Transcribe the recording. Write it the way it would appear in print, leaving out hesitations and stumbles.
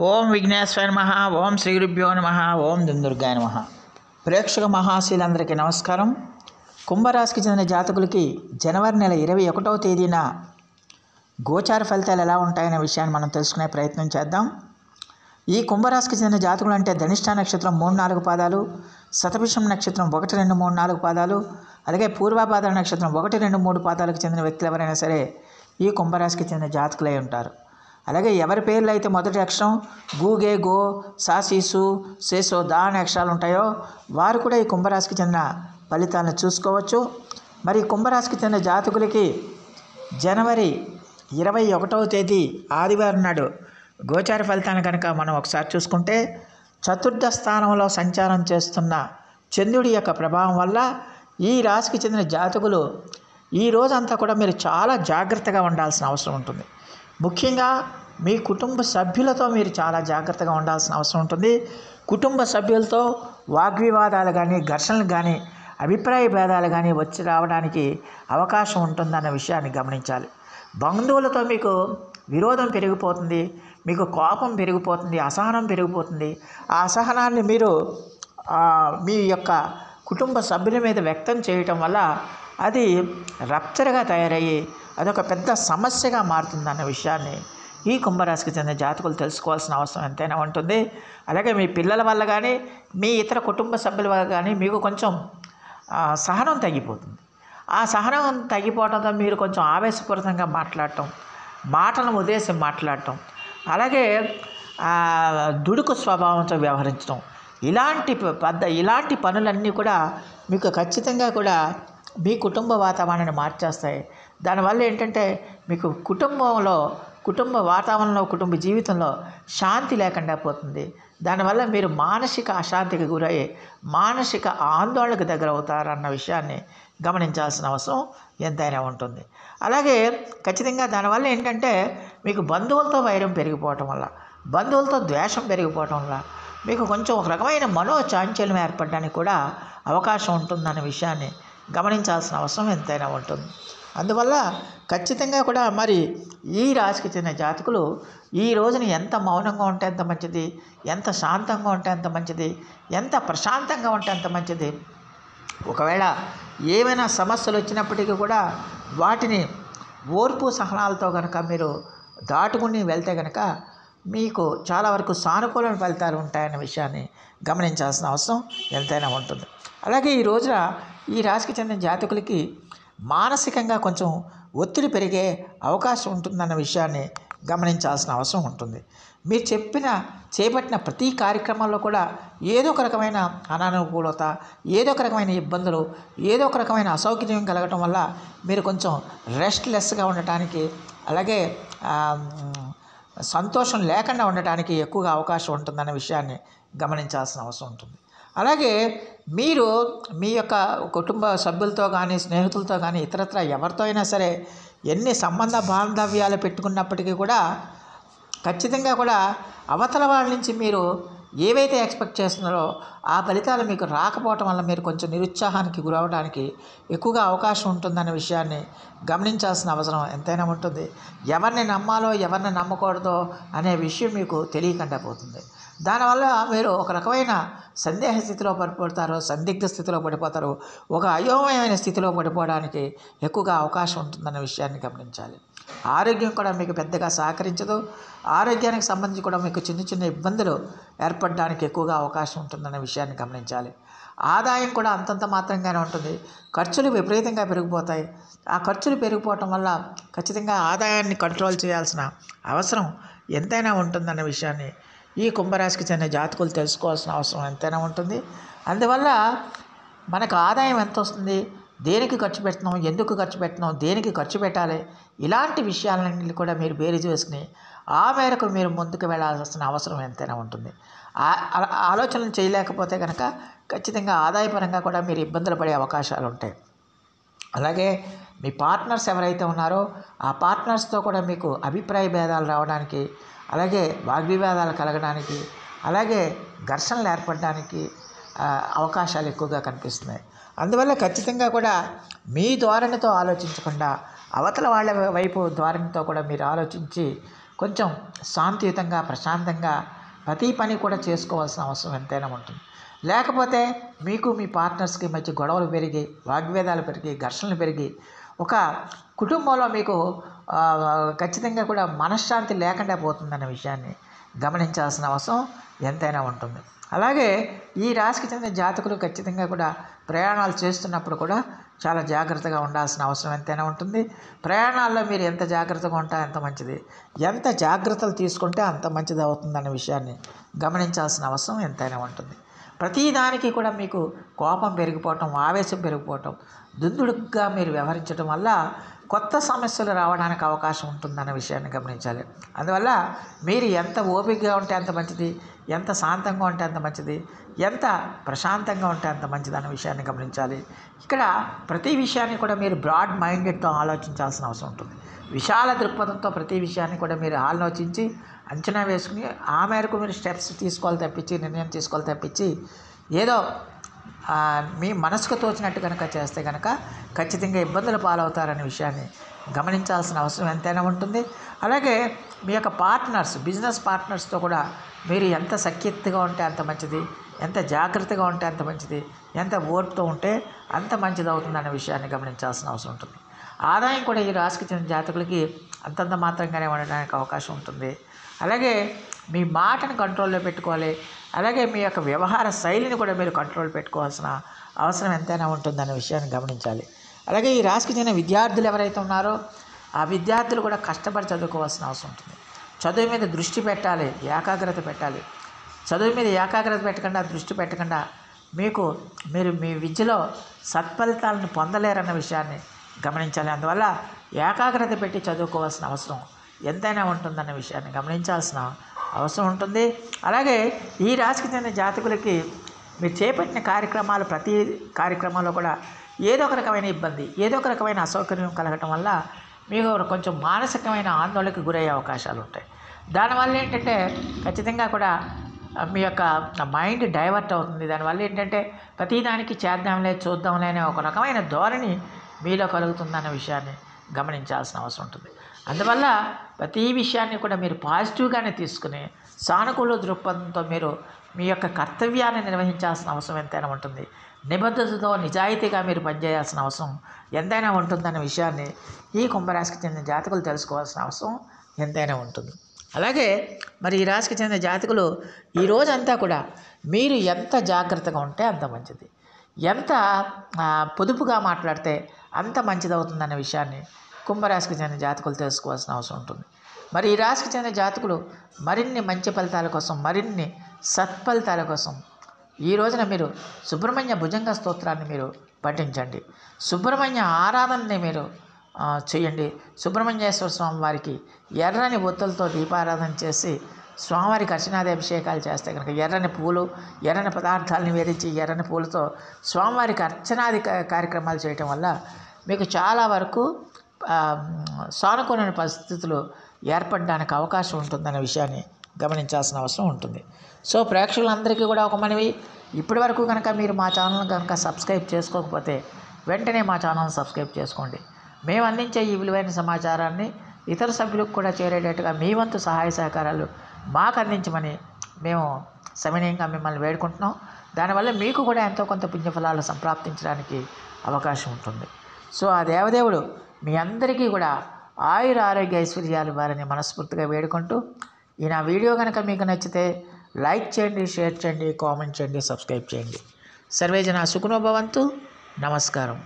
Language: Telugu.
ఓం విఘ్నేశ్వర నమః. ఓం శ్రీ గురుభ్యో నమః. ఓం దుందుర్గాయ నమః. ప్రేక్షక మహాశీలందరికీ నమస్కారం. కుంభరాశికి చెందిన జాతకులకి జనవరి నెల 21వ తేదీన గోచార ఫలితాలు ఎలా ఉంటాయనే విషయాన్ని మనం తెలుసుకునే ప్రయత్నం చేద్దాం. ఈ కుంభరాశికి చెందిన జాతకులు అంటే ధనిష్ట నక్షత్రం 3-4 పాదాలు, శతభిషం నక్షత్రం 1, 2, 3, 4 పాదాలు, అలాగే పూర్వభాద్ర నక్షత్రం 1, 2, 3 పాదాలకు చెందిన వ్యక్తులు ఎవరైనా సరే ఈ కుంభరాశికి చెందిన జాతకులై ఉంటారు. అలాగే ఎవరి పేర్లు అయితే మొదటి అక్షరం గు, గే, గో, సా, సీసు, సేసో, దా అనే అక్షరాలు ఉంటాయో వారు కూడా ఈ కుంభరాశికి చెందిన ఫలితాలను చూసుకోవచ్చు. మరి కుంభరాశికి చెందిన జాతకులకి జనవరి 21వ తేదీ ఆదివారం నాడు గోచార ఫలితాలను కనుక మనం ఒకసారి చూసుకుంటే, చతుర్థ స్థానంలో సంచారం చేస్తున్న చంద్రుడి యొక్క ప్రభావం వల్ల ఈ రాశికి చెందిన జాతకులు ఈ రోజంతా కూడా మీరు చాలా జాగ్రత్తగా ఉండాల్సిన అవసరం ఉంటుంది. ముఖ్యంగా మీ కుటుంబ సభ్యులతో మీరు చాలా జాగ్రత్తగా ఉండాల్సిన అవసరం ఉంటుంది. కుటుంబ సభ్యులతో వాగ్వివాదాలు కానీ, ఘర్షణలు కానీ, అభిప్రాయ భేదాలు కానీ వచ్చి రావడానికి అవకాశం ఉంటుందన్న విషయాన్ని గమనించాలి. బంధువులతో మీకు విరోధం పెరిగిపోతుంది, మీకు కోపం పెరిగిపోతుంది, అసహనం పెరిగిపోతుంది. ఆ అసహనాన్ని మీరు మీ యొక్క కుటుంబ సభ్యుల మీద వ్యక్తం చేయటం వల్ల అది రప్చర్గా తయారయ్యి అదొక పెద్ద సమస్యగా మారుతుందన్న విషయాన్ని ఈ కుంభరాశికి చెందిన జాతకులు తెలుసుకోవాల్సిన అవసరం ఎంతైనా ఉంటుంది. అలాగే మీ పిల్లల వల్ల కానీ, మీ ఇతర కుటుంబ సభ్యుల వల్ల కానీ మీకు కొంచెం సహనం తగ్గిపోతుంది. ఆ సహనం తగ్గిపోవడంతో మీరు కొంచెం ఆవేశపూరితంగా మాట్లాడటం, మాటలను ఉద్దేశం మాట్లాడటం, అలాగే దుడుకు స్వభావంతో వ్యవహరించడం, ఇలాంటి పనులన్నీ కూడా మీకు ఖచ్చితంగా కూడా మీ కుటుంబ వాతావరణాన్ని మార్చేస్తాయి. దానివల్ల ఏంటంటే మీకు కుటుంబ వాతావరణంలో, కుటుంబ జీవితంలో శాంతి లేకుండా పోతుంది. దానివల్ల మీరు మానసిక అశాంతికి గురయ్యి మానసిక ఆందోళనకు దగ్గర అవుతారన్న విషయాన్ని గమనించాల్సిన అవసరం ఎంతైనా ఉంటుంది. అలాగే ఖచ్చితంగా దానివల్ల ఏంటంటే మీకు బంధువులతో వైరం పెరిగిపోవటం వల్ల, బంధువులతో ద్వేషం పెరిగిపోవటం వల్ల మీకు కొంచెం ఒక రకమైన మనోచాంచల్యం ఏర్పడడానికి కూడా అవకాశం ఉంటుందన్న విషయాన్ని గమనించాల్సిన అవసరం ఎంతైనా ఉంటుంది. అందువల్ల ఖచ్చితంగా కూడా మరి ఈ రాశికి చెందిన జాతకులు ఈ రోజున ఎంత మౌనంగా ఉంటే అంత మంచిది, ఎంత శాంతంగా ఉంటే అంత మంచిది, ఎంత ప్రశాంతంగా ఉంటే అంత మంచిది. ఒకవేళ ఏమైనా సమస్యలు వచ్చినప్పటికీ కూడా వాటిని ఓర్పు సహనాలతో కనుక మీరు దాటుకుని వెళ్తే కనుక మీకు చాలా వరకు సానుకూల ఫలితాలు ఉంటాయన్న విషయాన్ని గమనించాల్సిన అవసరం ఎంతైనా ఉంటుంది. అలాగే ఈ రోజున ఈ రాశికి చెందిన జాతకులకి మానసికంగా కొంచెం ఒత్తిడి పెరిగే అవకాశం ఉంటుందన్న విషయాన్ని గమనించాల్సిన అవసరం ఉంటుంది. మీరు చేపట్టిన ప్రతి కార్యక్రమంలో కూడా ఏదో ఒక రకమైన అనానుకూలత, ఏదో ఒక రకమైన ఇబ్బందులు, ఏదో ఒక రకమైన అసౌకర్యం కలగటం వల్ల మీరు కొంచెం రెస్ట్లెస్గా ఉండటానికి, అలాగే సంతోషం లేకుండా ఉండటానికి ఎక్కువగా అవకాశం ఉంటుందన్న విషయాన్ని గమనించాల్సిన అవసరం ఉంటుంది. అలాగే మీరు మీ యొక్క కుటుంబ సభ్యులతో కానీ, స్నేహితులతో కానీ, ఇతరత్ర ఎవరితో అయినా సరే ఎన్ని సంబంధ బాంధవ్యాలు పెట్టుకున్నప్పటికీ కూడా ఖచ్చితంగా కూడా అవతల వాళ్ళ నుంచి మీరు ఏవైతే ఎక్స్పెక్ట్ చేస్తున్నారో ఆ ఫలితాలు మీకు రాకపోవటం వల్ల మీరు కొంచెం నిరుత్సాహానికి గురవడానికి ఎక్కువగా అవకాశం ఉంటుందన్న విషయాన్ని గమనించాల్సిన అవసరం ఎంతైనా ఉంటుంది. ఎవరిని నమ్మాలో ఎవరిని నమ్మకూడదో అనే విషయం మీకు తెలియకుండా పోతుంది. దానివల్ల మీరు ఒక రకమైన సందేహ స్థితిలో పడిపోతారు, సందిగ్ధ స్థితిలో పడిపోతారు, ఒక అయోమయమైన స్థితిలో పడిపోవడానికి ఎక్కువగా అవకాశం ఉంటుందన్న విషయాన్ని గమనించాలి. ఆరోగ్యం కూడా మీకు పెద్దగా సహకరించదు. ఆరోగ్యానికి సంబంధించి కూడా మీకు చిన్న చిన్న ఇబ్బందులు ఏర్పడడానికి ఎక్కువగా అవకాశం ఉంటుందన్న విషయాన్ని గమనించాలి. ఆదాయం కూడా అంతంత మాత్రంగానే ఉంటుంది. ఖర్చులు విపరీతంగా పెరిగిపోతాయి. ఆ ఖర్చులు పెరిగిపోవటం వల్ల ఖచ్చితంగా ఆదాయాన్ని కంట్రోల్ చేయాల్సిన అవసరం ఎంతైనా ఉంటుందన్న విషయాన్ని ఈ కుంభరాశికి చెందిన జాతకులు తెలుసుకోవాల్సిన అవసరం ఎంతైనా ఉంటుంది. అందువల్ల మనకు ఆదాయం ఎంత వస్తుంది, దేనికి ఖర్చు పెడుతున్నాం, ఎందుకు ఖర్చు పెడుతున్నాం, దేనికి ఖర్చు పెట్టాలి, ఇలాంటి విషయాలన్నింటినీ కూడా మీరు బేరీజు వేసుకుని ఆ మేరకు మీరు ముందుకు వెళ్ళాల్సిన అవసరం ఎంతైనా ఉంటుంది. ఆలోచనలు చేయలేకపోతే కనుక ఖచ్చితంగా ఆదాయపరంగా కూడా మీరు ఇబ్బందులు పడే అవకాశాలు ఉంటాయి. అలాగే మీ పార్ట్నర్స్ ఎవరైతే ఉన్నారో ఆ పార్ట్నర్స్తో కూడా మీకు అభిప్రాయ భేదాలు రావడానికి, అలాగే వాగ్వివాదాలు కలగడానికి, అలాగే ఘర్షణలు ఏర్పడడానికి అవకాశాలు ఎక్కువగా కనిపిస్తున్నాయి. అందువల్ల ఖచ్చితంగా కూడా మీ ధోరణితో ఆలోచించకుండా అవతల వాళ్ళ వైపు ధోరణితో కూడా మీరు ఆలోచించి కొంచెం శాంతియుతంగా ప్రశాంతంగా ప్రతి పని కూడా చేసుకోవాల్సిన అవసరం ఎంతైనా ఉంటుంది. లేకపోతే మీకు మీ పార్ట్నర్స్కి మధ్య గొడవలు పెరిగి వాగ్వేదాలు పెరిగి ఘర్షణలు పెరిగి ఒక కుటుంబంలో మీకు ఖచ్చితంగా కూడా మనశ్శాంతి లేకుండా పోతుందన్న విషయాన్ని గమనించాల్సిన అవసరం ఎంతైనా ఉంటుంది. అలాగే ఈ రాశికి చెందిన జాతకులు ఖచ్చితంగా కూడా ప్రయాణాలు చేస్తున్నప్పుడు కూడా చాలా జాగ్రత్తగా ఉండాల్సిన అవసరం ఎంతైనా ఉంటుంది. ప్రయాణాల్లో మీరు ఎంత జాగ్రత్తగా ఉంటే అంత మంచిది, ఎంత జాగ్రత్తలు తీసుకుంటే అంత మంచిది అవుతుందన్న విషయాన్ని గమనించాల్సిన అవసరం ఎంతైనా ఉంటుంది. ప్రతిదానికి కూడా మీకు కోపం పెరిగిపోవటం, ఆవేశం పెరిగిపోవటం, దుందుడుగ్గా మీరు వ్యవహరించడం వల్ల కొత్త సమస్యలు రావడానికి అవకాశం ఉంటుందన్న విషయాన్ని గమనించాలి. అందువల్ల మీరు ఎంత ఓపికగా ఉంటే అంత మంచిది, ఎంత శాంతంగా ఉంటే అంత మంచిది, ఎంత ప్రశాంతంగా ఉంటే అంత మంచిది అన్న విషయాన్ని గమనించాలి. ఇక్కడ ప్రతి విషయాన్ని కూడా మీరు బ్రాడ్ మైండెడ్తో ఆలోచించాల్సిన అవసరం ఉంటుంది. విశాల దృక్పథంతో ప్రతి విషయాన్ని కూడా మీరు ఆలోచించి అంచనా వేసుకుని ఆ మేరకు మీరు స్టెప్స్ తీసుకోవాలి తప్పించి, నిర్ణయం తీసుకోవాలి తప్పించి ఏదో మీ మనసుకు తోచినట్టు కనుక చేస్తే కనుక ఖచ్చితంగా ఇబ్బందులు పాలవుతారనే విషయాన్ని గమనించాల్సిన అవసరం ఎంతైనా ఉంటుంది. అలాగే మీ యొక్క పార్ట్నర్స్, బిజినెస్ పార్ట్నర్స్తో కూడా మీరు ఎంత సఖ్యతగా ఉంటే అంత మంచిది, ఎంత జాగ్రత్తగా ఉంటే అంత మంచిది, ఎంత ఓర్పుతో ఉంటే అంత మంచిది అవుతుందన్న విషయాన్ని గమనించాల్సిన అవసరం ఉంటుంది. ఆదాయం కూడా ఈ రాశికి చెందిన జాతకులకి అంతంత మాత్రంగానే ఉండడానికి అవకాశం ఉంటుంది. అలాగే మీ మాటను కంట్రోల్లో పెట్టుకోవాలి. అలాగే మీ యొక్క వ్యవహార శైలిని కూడా మీరు కంట్రోల్ పెట్టుకోవాల్సిన అవసరం ఎంతైనా ఉంటుందన్న విషయాన్ని గమనించాలి. అలాగే ఈ రాశికి చెందిన విద్యార్థులు ఎవరైతే ఉన్నారో ఆ విద్యార్థులు కూడా కష్టపడి చదువుకోవాల్సిన అవసరం ఉంటుంది. చదువు మీద దృష్టి పెట్టాలి, ఏకాగ్రత పెట్టాలి. చదువు మీద ఏకాగ్రత పెట్టకుండా, దృష్టి పెట్టకుండా మీరు మీ విద్యలో సత్ఫలితాలను పొందలేరన్న విషయాన్ని గమనించాలి. అందువల్ల ఏకాగ్రత పెట్టి చదువుకోవాల్సిన అవసరం ఎంతైనా ఉంటుందన్న విషయాన్ని గమనించాల్సిన అవసరం ఉంటుంది. అలాగే ఈ రాశికి చెందిన జాతకులకి మీరు చేపట్టిన కార్యక్రమాలు, ప్రతి కార్యక్రమంలో కూడా ఏదో ఒక రకమైన ఇబ్బంది, ఏదో ఒక రకమైన అసౌకర్యం కలగటం వల్ల మీకు కొంచెం మానసికమైన ఆందోళనకు గురయ్యే అవకాశాలు ఉంటాయి. దానివల్ల ఏంటంటే ఖచ్చితంగా కూడా మీ యొక్క మైండ్ డైవర్ట్ అవుతుంది. దానివల్ల ఏంటంటే ప్రతిదానికి చేద్దాంలే, చూద్దాంలే అనే ఒక రకమైన ధోరణి మీలో కలుగుతుందన్న విషయాన్ని గమనించాల్సిన అవసరం ఉంటుంది. అందువల్ల ప్రతి విషయాన్ని కూడా మీరు పాజిటివ్గానే తీసుకుని సానుకూల దృక్పథంతో మీరు మీ యొక్క కర్తవ్యాన్ని నిర్వహించాల్సిన అవసరం ఎంతైనా ఉంటుంది. నిబద్ధతతో నిజాయితీగా మీరు పనిచేయాల్సిన అవసరం ఎంతైనా ఉంటుందన్న విషయాన్ని ఈ కుంభరాశికి చెందిన జాతకులు తెలుసుకోవాల్సిన అవసరం ఎంతైనా ఉంటుంది. అలాగే మరి ఈ రాశికి చెందిన జాతకులు ఈ రోజంతా కూడా మీరు ఎంత జాగ్రత్తగా ఉంటే అంత మంచిది, ఎంత పొదుపుగా మాట్లాడితే అంత మంచిది అవుతుందన్న విషయాన్ని కుంభరాశికి చెందిన జాతకులు తెలుసుకోవాల్సిన అవసరం ఉంటుంది. మరి ఈ రాశికి చెందిన జాతకులు మరిన్ని మంచి ఫలితాల కోసం, మరిన్ని సత్ఫలితాల కోసం ఈ రోజున మీరు సుబ్రహ్మణ్య భుజంగ స్తోత్రాన్ని మీరు పఠించండి. సుబ్రహ్మణ్య ఆరాధనని మీరు చేయండి. సుబ్రహ్మణ్యేశ్వర స్వామి వారికి ఎర్రని ఒత్తులతో దీపారాధన చేసి స్వామివారికి అర్చనాది అభిషేకాలు చేస్తే కనుక ఎర్రని పూలు, ఎర్రని పదార్థాలను వేరించి ఎర్రని పూలతో స్వామివారికి అర్చనాది కార్యక్రమాలు చేయటం వల్ల మీకు చాలా వరకు సానుకూలమైన పరిస్థితులు ఏర్పడడానికి అవకాశం ఉంటుందనే విషయాన్ని గమనించాల్సిన అవసరం ఉంటుంది. సో ప్రేక్షకులందరికీ కూడా ఒక మనవి, ఇప్పటి వరకు కనుక మీరు మా ఛానల్ కనుక సబ్స్క్రైబ్ చేసుకోకపోతే వెంటనే మా ఛానల్ని సబ్స్క్రైబ్ చేసుకోండి. మేము అందించే ఈ విలువైన సమాచారాన్ని ఇతర సభ్యులకు కూడా చేరేటట్టుగా మీ వంతు సహాయ సహకారాలు మాకు అందించమని మేము సవినయంగా మిమ్మల్ని వేడుకుంటున్నాం. దానివల్ల మీకు కూడా ఎంతో కొంత పుణ్యఫలాలు సంప్రాప్తించడానికి అవకాశం ఉంటుంది. సో ఆ దేవదేవుడు మీ అందరికీ కూడా ఆయుర ఆరోగ్య ఐశ్వర్యాలు ఇవ్వాలని మనస్ఫూర్తిగా వేడుకుంటూ ఈ నా వీడియో కనుక మీకు నచ్చితే లైక్ చేయండి, షేర్ చేయండి, కామెంట్ చేయండి, సబ్స్క్రైబ్ చేయండి. సర్వేజన సుఖినో భవంతు. నమస్కారం.